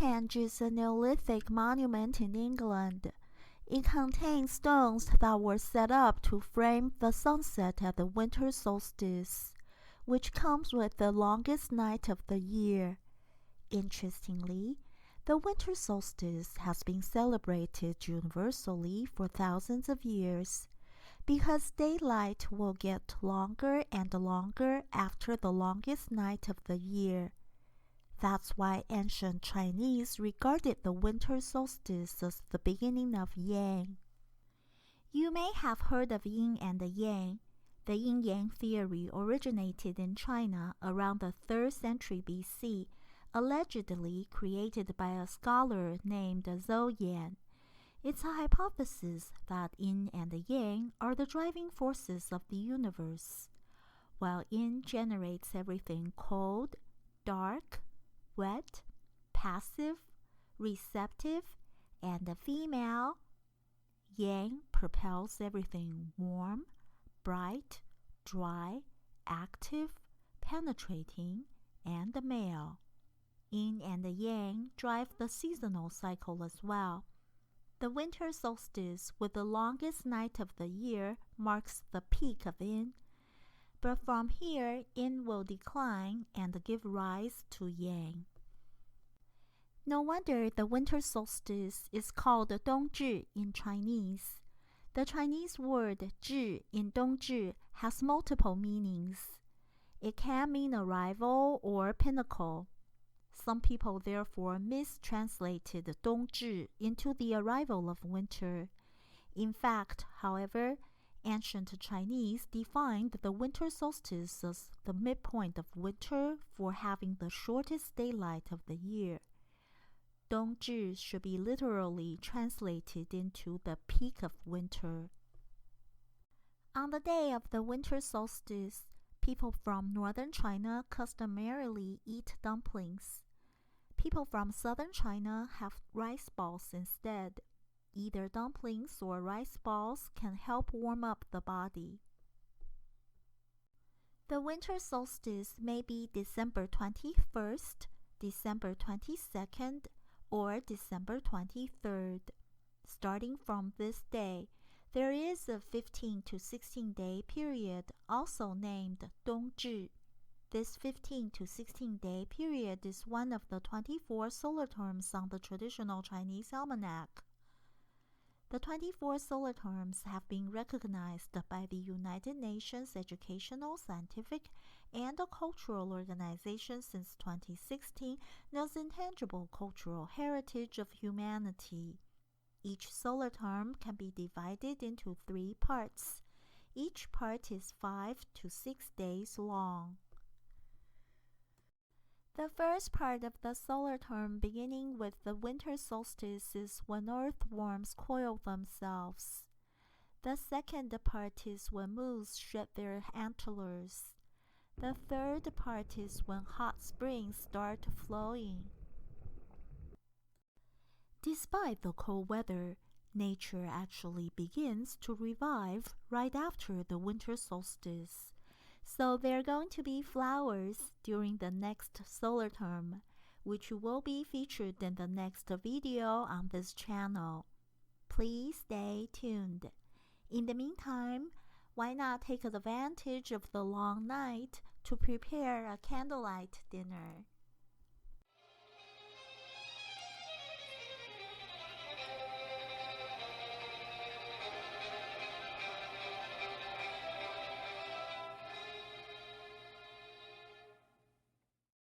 Stonehenge is a Neolithic monument in England. It contains stones that were set up to frame the sunset at the winter solstice, which comes with the longest night of the year. Interestingly, the winter solstice has been celebrated universally for thousands of years, because daylight will get longer and longer after the longest night of the year. That's why ancient Chinese regarded the winter solstice as the beginning of yang. You may have heard of yin and the yang. The yin-yang theory originated in China around the 3rd century BC, allegedly created by a scholar named Zhou Yan. It's a hypothesis that yin and the yang are the driving forces of the universe. While yin generates everything cold, dark, wet, passive, receptive, and female, yang propels everything warm, bright, dry, active, penetrating, and male. Yin and the yang drive the seasonal cycle as well. The winter solstice, with the longest night of the year, marks the peak of yin. But from here, yin will decline and give rise to yang. No wonder the winter solstice is called Dongzhi in Chinese. The Chinese word 至 in Dongzhi has multiple meanings. It can mean arrival or pinnacle. Some people therefore mistranslated 冬至 into the arrival of winter. In fact, however, ancient Chinese defined the winter solstice as the midpoint of winter for having the shortest daylight of the year. 冬至 should be literally translated into the peak of winter. On the day of the winter solstice, people from northern China customarily eat dumplings. People from southern China have rice balls instead. Either dumplings or rice balls can help warm up the body. The winter solstice may be December 21st, December 22nd, or December 23rd. Starting from this day, there is a 15 to 16 day period also named 冬至. This 15 to 16 day period is one of the 24 solar terms on the traditional Chinese almanac. The 24 solar terms have been recognized by the United Nations Educational, Scientific, and Cultural Organization since 2016 as Intangible Cultural Heritage of Humanity. Each solar term can be divided into 3 parts. Each part is 5 to 6 days long. The first part of the solar term, beginning with the winter solstice, is when earthworms coil themselves. The second part is when moose shed their antlers. The third part is when hot springs start flowing. Despite the cold weather, nature actually begins to revive right after the winter solstice. So there are going to be flowers during the next solar term, which will be featured in the next video on this channel. Please stay tuned. In the meantime, why not take advantage of the long night to prepare a candlelight dinner?